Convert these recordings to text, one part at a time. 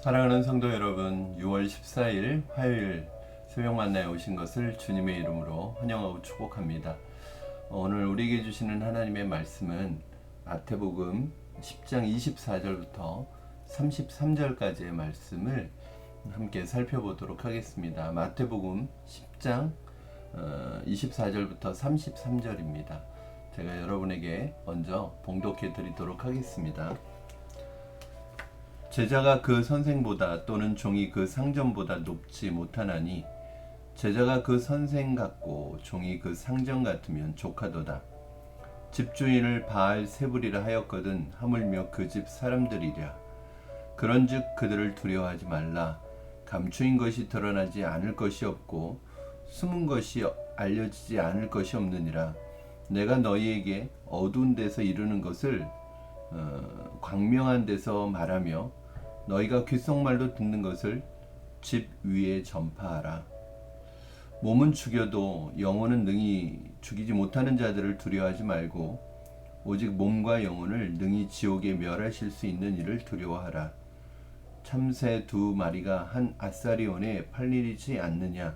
사랑하는 성도 여러분, 6월 14일 화요일 새벽 만나에 오신 것을 주님의 이름으로 환영하고 축복합니다. 오늘 우리에게 주시는 하나님의 말씀은 마태복음 10장 24절부터 33절까지의 말씀을 함께 살펴보도록 하겠습니다. 마태복음 10장 24절부터 33절입니다. 제가 여러분에게 먼저 봉독해 드리도록 하겠습니다. 제자가 그 선생보다 또는 종이 그 상전보다 높지 못하나니 제자가 그 선생 같고 종이 그 상전 같으면 족하도다. 집주인을 바알 세불이라 하였거든 하물며 그 집 사람들이랴. 그런즉 그들을 두려워하지 말라. 감추인 것이 드러나지 않을 것이 없고 숨은 것이 알려지지 않을 것이 없느니라. 내가 너희에게 어두운 데서 이루는 것을 광명한 데서 말하며 너희가 귓속말로 듣는 것을 집 위에 전파하라. 몸은 죽여도 영혼은 능히 죽이지 못하는 자들을 두려워하지 말고 오직 몸과 영혼을 능히 지옥에 멸하실 수 있는 이를 두려워하라. 참새 두 마리가 한 아사리온에 팔리지 않느냐.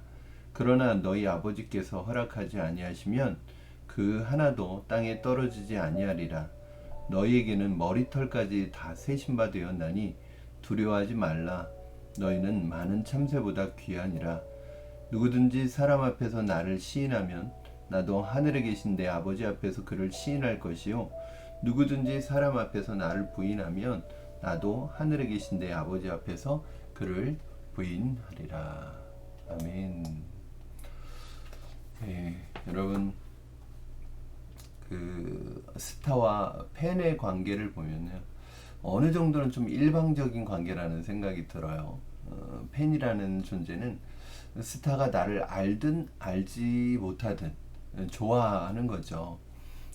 그러나 너희 아버지께서 허락하지 아니하시면 그 하나도 땅에 떨어지지 아니하리라. 너희에게는 머리털까지 다 세신 바 되었나니 두려워하지 말라. 너희는 많은 참새보다 귀하니라. 누구든지 사람 앞에서 나를 시인하면 나도 하늘에 계신 내 아버지 앞에서 그를 시인할 것이요 누구든지 사람 앞에서 나를 부인하면 나도 하늘에 계신 내 아버지 앞에서 그를 부인하리라. 아멘. 여러분, 그 스타와 팬의 관계를 보면요, 어느 정도는 좀 일방적인 관계라는 생각이 들어요. 팬이라는 존재는 스타가 나를 알든 알지 못하든 좋아하는 거죠.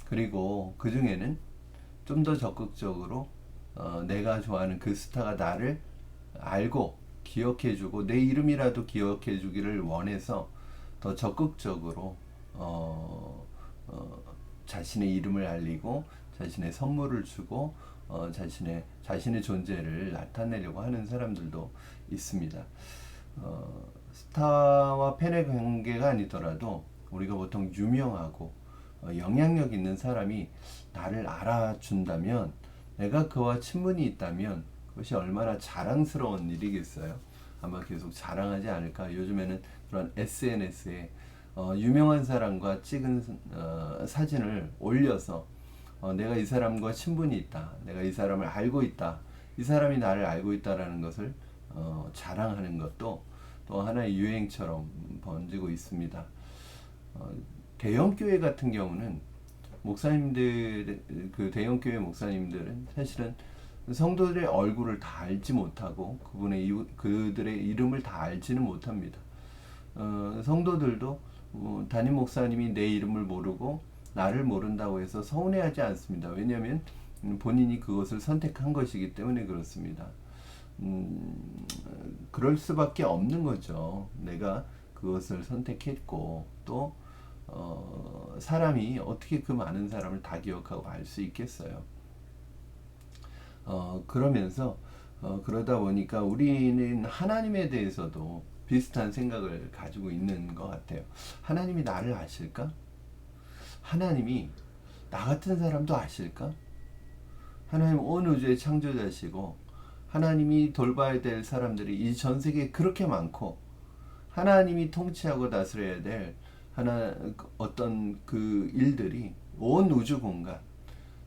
그리고 그 중에는 좀 더 적극적으로 내가 좋아하는 그 스타가 나를 알고 기억해주고 내 이름이라도 기억해주기를 원해서 더 적극적으로 자신의 이름을 알리고 자신의 선물을 주고 자신의 존재를 나타내려고 하는 사람들도 있습니다. 스타와 팬의 관계가 아니더라도 우리가 보통 유명하고 영향력 있는 사람이 나를 알아준다면, 내가 그와 친분이 있다면 그것이 얼마나 자랑스러운 일이겠어요. 아마 계속 자랑하지 않을까. 요즘에는 그런 SNS에 유명한 사람과 찍은 사진을 올려서 내가 이 사람과 친분이 있다, 내가 이 사람을 알고 있다, 이 사람이 나를 알고 있다라는 것을 자랑하는 것도 또 하나의 유행처럼 번지고 있습니다. 대형교회 같은 경우는 그 대형교회 목사님들은 사실은 성도들의 얼굴을 다 알지 못하고 그들의 이름을 다 알지는 못합니다. 성도들도 담임 목사님이 내 이름을 모르고 나를 모른다고 해서 서운해하지 않습니다. 왜냐하면 본인이 그것을 선택한 것이기 때문에 그렇습니다. 그럴 수밖에 없는 거죠. 내가 그것을 선택했고 또 사람이 어떻게 그 많은 사람을 다 기억하고 알 수 있겠어요. 그러면서 그러다 보니까 우리는 하나님에 대해서도 비슷한 생각을 가지고 있는 것 같아요. 하나님이 나를 아실까? 하나님이 나 같은 사람도 아실까? 하나님 온 우주의 창조자시고 하나님이 돌봐야 될 사람들이 이 전 세계에 그렇게 많고 하나님이 통치하고 다스려야 될 어떤 그 일들이 온 우주 공간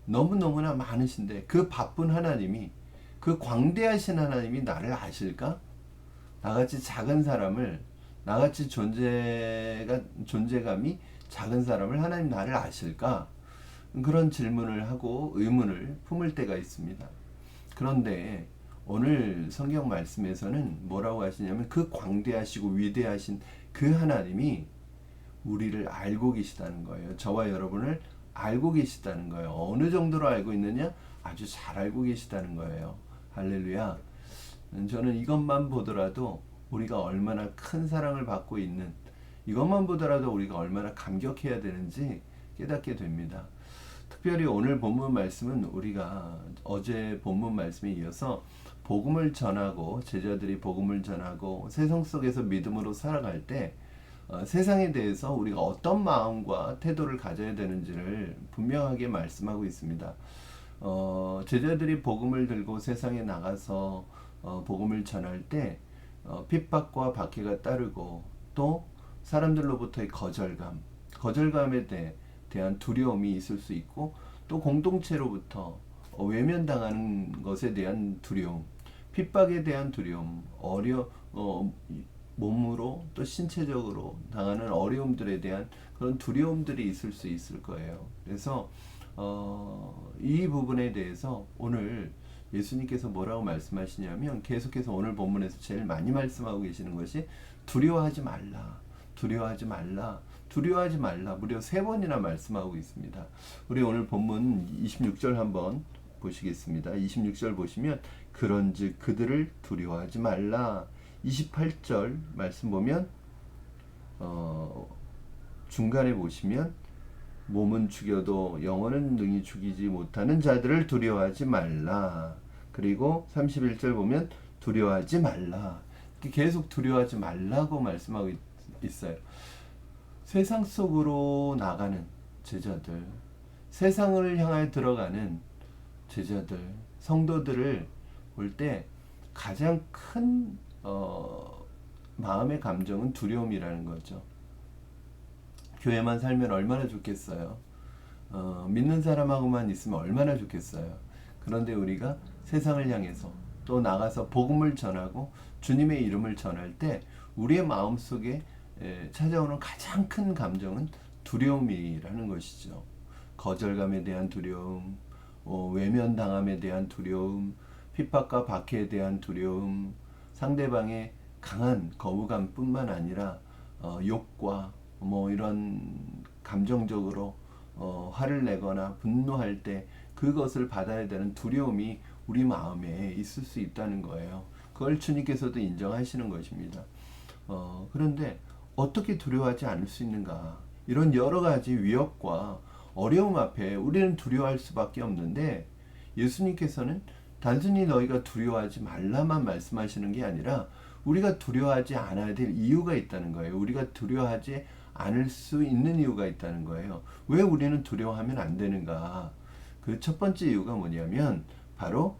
너무너무나 많으신데 그 바쁜 하나님이, 그 광대하신 하나님이 나를 아실까? 나같이 작은 사람을, 나같이 존재감이 작은 사람을 하나님 나를 아실까? 그런 질문을 하고 의문을 품을 때가 있습니다. 그런데 오늘 성경 말씀에서는 뭐라고 하시냐면 그 광대하시고 위대하신 그 하나님이 우리를 알고 계시다는 거예요. 저와 여러분을 알고 계시다는 거예요. 어느 정도로 알고 있느냐? 아주 잘 알고 계시다는 거예요. 할렐루야. 저는 이것만 보더라도 우리가 얼마나 큰 사랑을 받고 있는, 이것만 보더라도 우리가 얼마나 감격해야 되는지 깨닫게 됩니다. 특별히 오늘 본문 말씀은 우리가 어제 본문 말씀에 이어서 복음을 전하고 제자들이 복음을 전하고 세상 속에서 믿음으로 살아갈 때 세상에 대해서 우리가 어떤 마음과 태도를 가져야 되는지를 분명하게 말씀하고 있습니다. 제자들이 복음을 들고 세상에 나가서 복음을 전할 때 핍박과 박해가 따르고 또 사람들로부터의 거절감에 대한 두려움이 있을 수 있고 또 공동체로부터 외면당하는 것에 대한 두려움, 핍박에 대한 두려움, 몸으로 또 신체적으로 당하는 어려움들에 대한 그런 두려움들이 있을 수 있을 거예요. 그래서 이 부분에 대해서 오늘 예수님께서 뭐라고 말씀하시냐면 계속해서 오늘 본문에서 제일 많이 말씀하고 계시는 것이 두려워하지 말라. 두려워하지 말라. 두려워하지 말라. 무려 3번이나 말씀하고 있습니다. 우리 오늘 본문 26절 한번 보시겠습니다. 26절 보시면 그런즉 그들을 두려워하지 말라. 28절 말씀 보면 중간에 보시면 몸은 죽여도 영혼은 능히 죽이지 못하는 자들을 두려워하지 말라. 그리고 31절 보면 두려워하지 말라. 계속 두려워하지 말라고 말씀하고 있어요. 세상 속으로 나가는 제자들, 세상을 향해 들어가는 제자들, 성도들을 볼 때 가장 큰 마음의 감정은 두려움이라는 거죠. 교회만 살면 얼마나 좋겠어요. 믿는 사람하고만 있으면 얼마나 좋겠어요. 그런데 우리가 세상을 향해서 또 나가서 복음을 전하고 주님의 이름을 전할 때 우리의 마음속에 찾아오는 가장 큰 감정은 두려움이라는 것이죠. 거절감에 대한 두려움, 외면당함에 대한 두려움, 핍박과 박해에 대한 두려움, 상대방의 강한 거부감뿐만 아니라 욕과 이런 감정적으로 화를 내거나 분노할 때 그것을 받아야 되는 두려움이 우리 마음에 있을 수 있다는 거예요. 그걸 주님께서도 인정하시는 것입니다. 그런데 어떻게 두려워하지 않을 수 있는가? 이런 여러 가지 위협과 어려움 앞에 우리는 두려워할 수밖에 없는데 예수님께서는 단순히 너희가 두려워하지 말라만 말씀하시는 게 아니라 우리가 두려워하지 않아야 될 이유가 있다는 거예요. 우리가 두려워하지 않을 수 있는 이유가 있다는 거예요. 왜 우리는 두려워하면 안 되는가? 그 첫 번째 이유가 뭐냐면 바로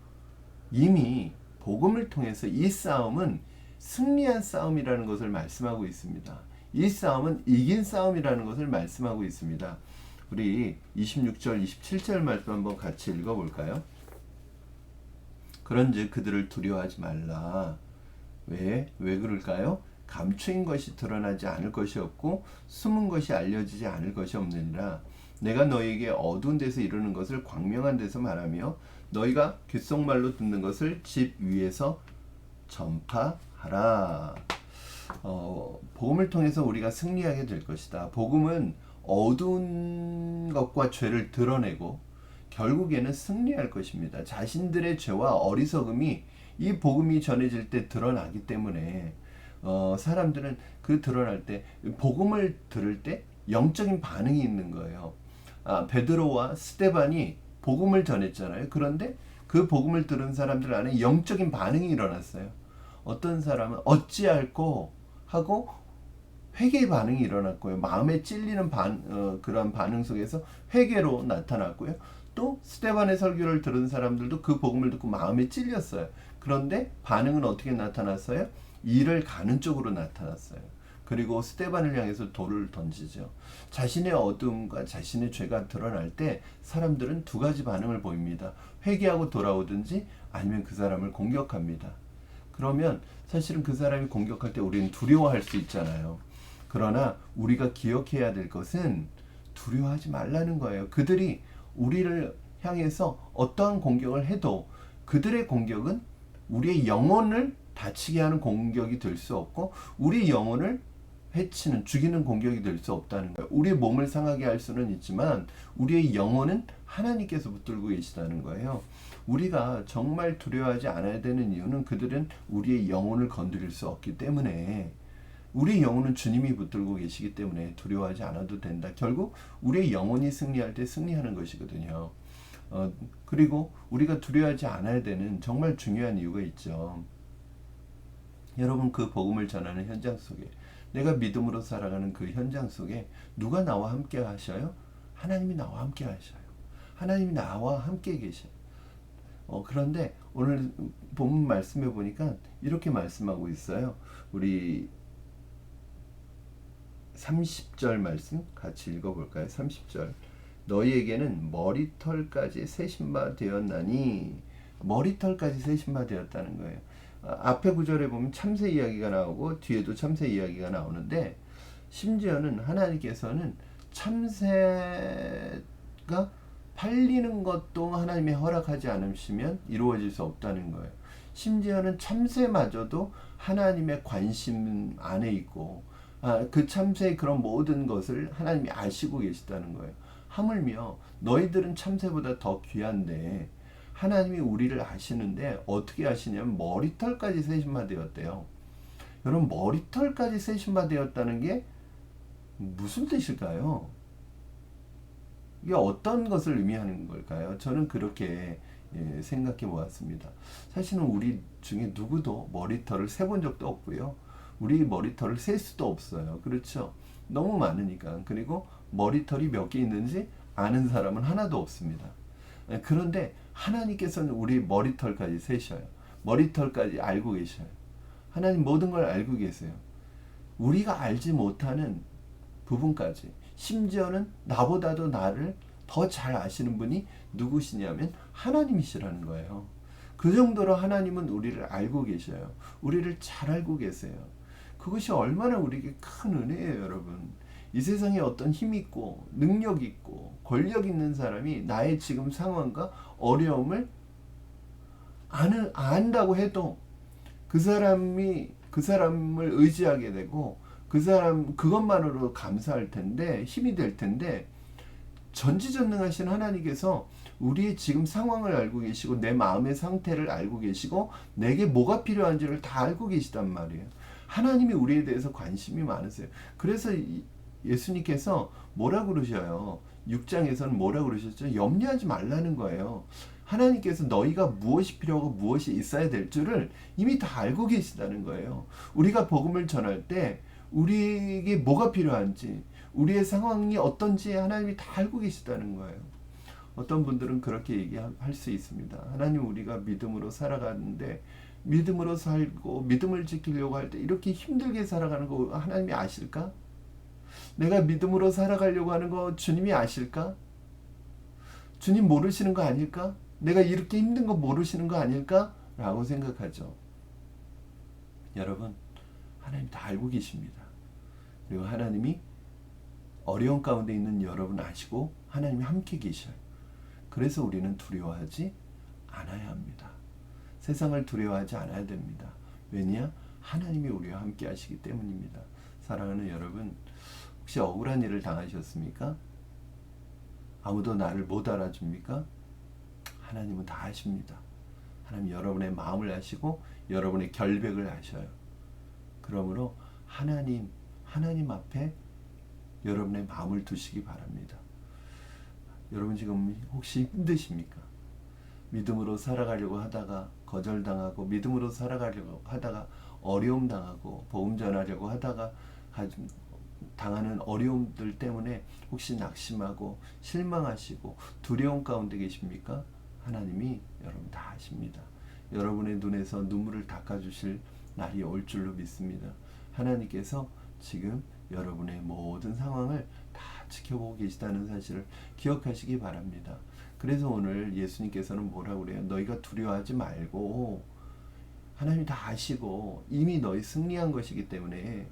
이미 복음을 통해서 이 싸움은 승리한 싸움이라는 것을 말씀하고 있습니다. 이 싸움은 이긴 싸움이라는 것을 말씀하고 있습니다. 우리 26절, 27절 말씀 한번 같이 읽어볼까요? 그런즉 그들을 두려워하지 말라. 왜 그럴까요? 감추인 것이 드러나지 않을 것이 없고 숨은 것이 알려지지 않을 것이 없느니라. 내가 너희에게 어두운 데서 이루는 것을 광명한 데서 말하며 너희가 귓속말로 듣는 것을 집 위에서 전파하라. 복음을 통해서 우리가 승리하게 될 것이다. 복음은 어두운 것과 죄를 드러내고 결국에는 승리할 것입니다. 자신들의 죄와 어리석음이 이 복음이 전해질 때 드러나기 때문에 사람들은 그 드러날 때 복음을 들을 때 영적인 반응이 있는 거예요. 베드로와 스데반이 복음을 전했잖아요. 그런데 그 복음을 들은 사람들 안에 영적인 반응이 일어났어요. 어떤 사람은 어찌할꼬 하고 회개의 반응이 일어났고요. 마음에 찔리는 그런 반응 속에서 회개로 나타났고요. 또 스데반의 설교를 들은 사람들도 그 복음을 듣고 마음에 찔렸어요. 그런데 반응은 어떻게 나타났어요? 이를 가는 쪽으로 나타났어요. 그리고 스데반을 향해서 돌을 던지죠. 자신의 어둠과 자신의 죄가 드러날 때 사람들은 두 가지 반응을 보입니다. 회개하고 돌아오든지 아니면 그 사람을 공격합니다. 그러면 사실은 그 사람이 공격할 때 우리는 두려워할 수 있잖아요. 그러나 우리가 기억해야 될 것은 두려워하지 말라는 거예요. 그들이 우리를 향해서 어떠한 공격을 해도 그들의 공격은 우리의 영혼을 다치게 하는 공격이 될 수 없고 우리 영혼을 해치는 죽이는 공격이 될 수 없다는 거예요. 우리의 몸을 상하게 할 수는 있지만 우리의 영혼은 하나님께서 붙들고 계시다는 거예요. 우리가 정말 두려워하지 않아야 되는 이유는 그들은 우리의 영혼을 건드릴 수 없기 때문에 우리의 영혼은 주님이 붙들고 계시기 때문에 두려워하지 않아도 된다. 결국 우리의 영혼이 승리할 때 승리하는 것이거든요. 그리고 우리가 두려워하지 않아야 되는 정말 중요한 이유가 있죠. 여러분, 그 복음을 전하는 현장 속에, 내가 믿음으로 살아가는 그 현장 속에 누가 나와 함께 하셔요? 하나님이 나와 함께 하셔요. 하나님이 나와 함께 계셔요. 그런데 오늘 본문 말씀해 보니까 이렇게 말씀하고 있어요. 우리 30절 말씀 같이 읽어볼까요? 30절. 너희에게는 머리털까지 세신바 되었나니, 머리털까지 세신바 되었다는 거예요. 앞에 구절에 보면 참새 이야기가 나오고 뒤에도 참새 이야기가 나오는데, 심지어는 하나님께서는 참새가 팔리는 것도 하나님이 허락하지 않으시면 이루어질 수 없다는 거예요. 심지어는 참새마저도 하나님의 관심 안에 있고, 그 참새의 그런 모든 것을 하나님이 아시고 계시다는 거예요. 하물며 너희들은 참새보다 더 귀한데 하나님이 우리를 아시는데 어떻게 아시냐면 머리털까지 세신바 되었대요. 여러분, 머리털까지 세신바 되었다는 게 무슨 뜻일까요? 이게 어떤 것을 의미하는 걸까요? 저는 그렇게 생각해 보았습니다. 사실은 우리 중에 누구도 머리털을 세본 적도 없고요. 우리 머리털을 셀 수도 없어요. 그렇죠? 너무 많으니까. 그리고 머리털이 몇 개 있는지 아는 사람은 하나도 없습니다. 그런데 하나님께서는 우리 머리털까지 세셔요. 머리털까지 알고 계셔요. 하나님 모든 걸 알고 계세요. 우리가 알지 못하는 부분까지, 심지어는 나보다도 나를 더 잘 아시는 분이 누구시냐면 하나님이시라는 거예요. 그 정도로 하나님은 우리를 알고 계셔요. 우리를 잘 알고 계세요. 그것이 얼마나 우리에게 큰 은혜예요, 여러분. 이 세상에 어떤 힘 있고 능력 있고 권력 있는 사람이 나의 지금 상황과 어려움을 안다고 해도 그 사람을 의지하게 되고 그 사람 그것만으로 감사할 텐데, 힘이 될 텐데, 전지전능하신 하나님께서 우리의 지금 상황을 알고 계시고 내 마음의 상태를 알고 계시고 내게 뭐가 필요한지를 다 알고 계시단 말이에요. 하나님이 우리에 대해서 관심이 많으세요. 그래서 예수님께서 뭐라 그러셔요? 6장에서는 뭐라 그러셨죠? 염려하지 말라는 거예요. 하나님께서 너희가 무엇이 필요하고 무엇이 있어야 될 줄을 이미 다 알고 계시다는 거예요. 우리가 복음을 전할 때 우리에게 뭐가 필요한지, 우리의 상황이 어떤지 하나님이 다 알고 계시다는 거예요. 어떤 분들은 그렇게 얘기할 수 있습니다. 하나님, 우리가 믿음으로 살아가는데 믿음으로 살고 믿음을 지키려고 할 때 이렇게 힘들게 살아가는 거 하나님이 아실까? 내가 믿음으로 살아가려고 하는 거 주님이 아실까? 주님 모르시는 거 아닐까? 내가 이렇게 힘든 거 모르시는 거 아닐까? 라고 생각하죠. 여러분, 하나님 다 알고 계십니다. 그리고 하나님이 어려운 가운데 있는 여러분 아시고 하나님이 함께 계셔요. 그래서 우리는 두려워하지 않아야 합니다. 세상을 두려워하지 않아야 됩니다. 왜냐? 하나님이 우리와 함께 하시기 때문입니다. 사랑하는 여러분, 혹시 억울한 일을 당하셨습니까? 아무도 나를 못 알아줍니까? 하나님은 다 아십니다. 하나님 여러분의 마음을 아시고 여러분의 결백을 아셔요. 그러므로 하나님 앞에 여러분의 마음을 두시기 바랍니다. 여러분 지금 혹시 힘드십니까? 믿음으로 살아가려고 하다가 거절당하고, 믿음으로 살아가려고 하다가 어려움 당하고, 복음 전하려고 하다가 당하는 어려움들 때문에 혹시 낙심하고 실망하시고 두려움 가운데 계십니까? 하나님이 여러분 다 아십니다. 여러분의 눈에서 눈물을 닦아주실 날이 올 줄로 믿습니다. 하나님께서 지금 여러분의 모든 상황을 다 지켜보고 계시다는 사실을 기억하시기 바랍니다. 그래서 오늘 예수님께서는 뭐라고 그래요? 너희가 두려워하지 말고, 하나님이 다 아시고 이미 너희 승리한 것이기 때문에,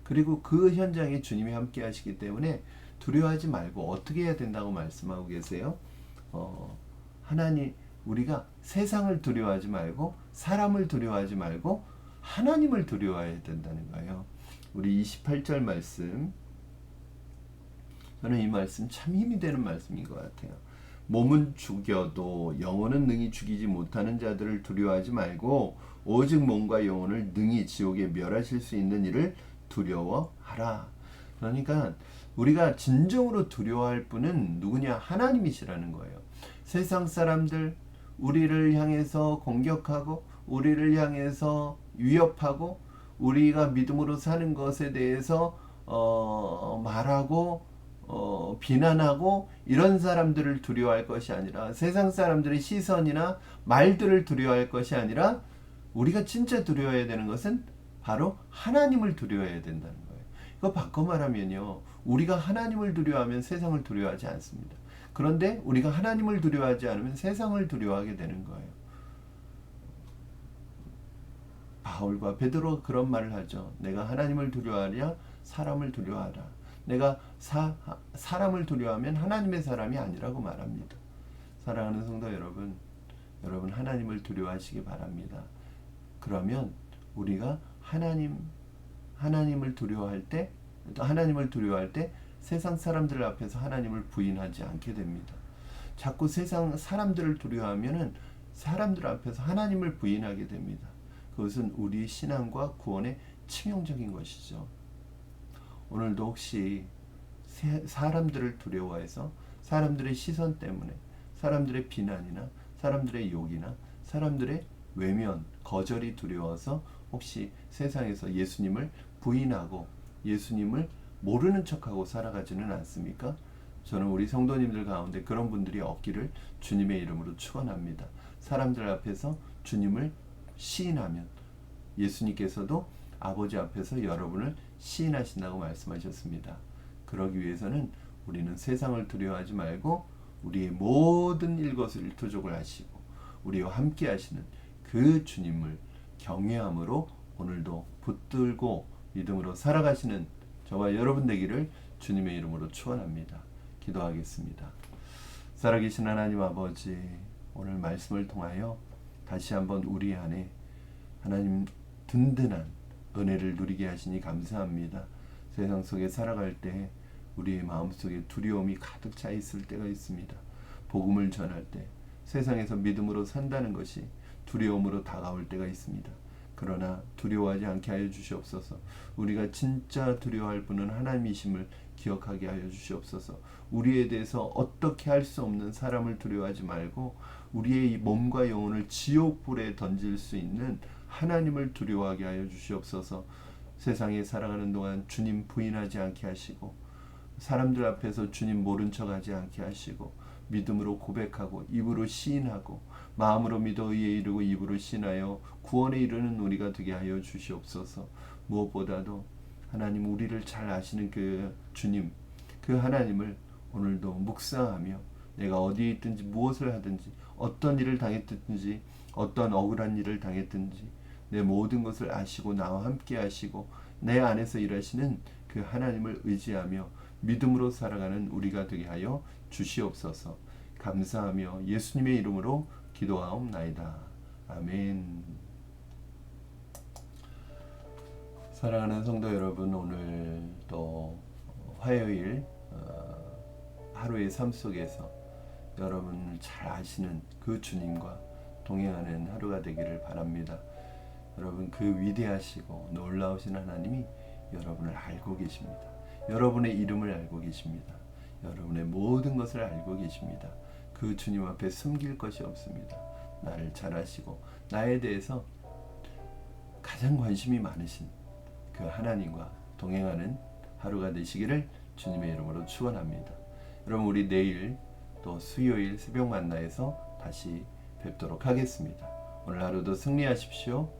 그리고 그 현장에 주님이 함께 하시기 때문에 두려워하지 말고 어떻게 해야 된다고 말씀하고 계세요? 하나님, 우리가 세상을 두려워하지 말고 사람을 두려워하지 말고 하나님을 두려워해야 된다는 거예요. 우리 28절 말씀, 저는 이 말씀 참 힘이 되는 말씀인 것 같아요. 몸은 죽여도 영혼은 능히 죽이지 못하는 자들을 두려워하지 말고 오직 몸과 영혼을 능히 지옥에 멸하실 수 있는 이를 두려워하라. 그러니까 우리가 진정으로 두려워할 분은 누구냐? 하나님이시라는 거예요. 세상 사람들 우리를 향해서 공격하고 우리를 향해서 위협하고 우리가 믿음으로 사는 것에 대해서 말하고 비난하고 이런 사람들을 두려워할 것이 아니라 세상 사람들의 시선이나 말들을 두려워할 것이 아니라 우리가 진짜 두려워해야 되는 것은 바로 하나님을 두려워해야 된다는 거예요. 이거 바꿔 말하면요, 우리가 하나님을 두려워하면 세상을 두려워하지 않습니다. 그런데 우리가 하나님을 두려워하지 않으면 세상을 두려워하게 되는 거예요. 바울과 베드로가 그런 말을 하죠. 내가 하나님을 두려워하랴 사람을 두려워하라. 내가 사람을 두려워하면 하나님의 사람이 아니라고 말합니다. 사랑하는 성도 여러분, 여러분 하나님을 두려워하시기 바랍니다. 그러면 우리가 하나님을 두려워할 때, 또 하나님을 두려워할 때 세상 사람들 앞에서 하나님을 부인하지 않게 됩니다. 자꾸 세상 사람들을 두려워하면은 사람들 앞에서 하나님을 부인하게 됩니다. 그것은 우리 신앙과 구원에 치명적인 것이죠. 오늘도 혹시 사람들을 두려워해서 사람들의 시선 때문에 사람들의 비난이나 사람들의 욕이나 사람들의 외면, 거절이 두려워서 혹시 세상에서 예수님을 부인하고 예수님을 모르는 척하고 살아가지는 않습니까? 저는 우리 성도님들 가운데 그런 분들이 없기를 주님의 이름으로 축원합니다. 사람들 앞에서 주님을 시인하면 예수님께서도 아버지 앞에서 여러분을 시인하신다고 말씀하셨습니다. 그러기 위해서는 우리는 세상을 두려워하지 말고 우리의 모든 일것을 일투족을 하시고 우리와 함께 하시는 그 주님을 경외함으로 오늘도 붙들고 믿음으로 살아가시는 저와 여러분 되기를 주님의 이름으로 축원합니다. 기도하겠습니다. 살아계신 하나님 아버지, 오늘 말씀을 통하여 다시 한번 우리 안에 하나님 든든한 은혜를 누리게 하시니 감사합니다. 세상 속에 살아갈 때 우리의 마음속에 두려움이 가득 차 있을 때가 있습니다. 복음을 전할 때 세상에서 믿음으로 산다는 것이 두려움으로 다가올 때가 있습니다. 그러나 두려워하지 않게 하여 주시옵소서. 우리가 진짜 두려워할 분은 하나님이심을 기억하게 하여 주시옵소서. 우리에 대해서 어떻게 할 수 없는 사람을 두려워하지 말고 우리의 몸과 영혼을 지옥불에 던질 수 있는 하나님을 두려워하게 하여 주시옵소서. 세상에 살아가는 동안 주님 부인하지 않게 하시고 사람들 앞에서 주님 모른 척하지 않게 하시고 믿음으로 고백하고 입으로 시인하고 마음으로 믿어 의에 이르고 입으로 신하여 구원에 이르는 우리가 되게 하여 주시옵소서. 무엇보다도 하나님 우리를 잘 아시는 그 주님, 그 하나님을 오늘도 묵상하며 내가 어디에 있든지 무엇을 하든지 어떤 일을 당했든지 어떤 억울한 일을 당했든지 내 모든 것을 아시고 나와 함께 하시고 내 안에서 일하시는 그 하나님을 의지하며 믿음으로 살아가는 우리가 되게 하여 주시옵소서. 감사하며 예수님의 이름으로 기도하옵나이다. 아멘. 사랑하는 성도 여러분, 오늘 또 화요일 하루의 삶 속에서 여러분을 잘 아시는 그 주님과 동행하는 하루가 되기를 바랍니다. 여러분, 그 위대하시고 놀라우신 하나님이 여러분을 알고 계십니다. 여러분의 이름을 알고 계십니다. 여러분의 모든 것을 알고 계십니다. 그 주님 앞에 숨길 것이 없습니다. 나를 잘 아시고 나에 대해서 가장 관심이 많으신 그 하나님과 동행하는 하루가 되시기를 주님의 이름으로 축원합니다. 여러분, 우리 내일 또 수요일 새벽 만나에서 다시 뵙도록 하겠습니다. 오늘 하루도 승리하십시오.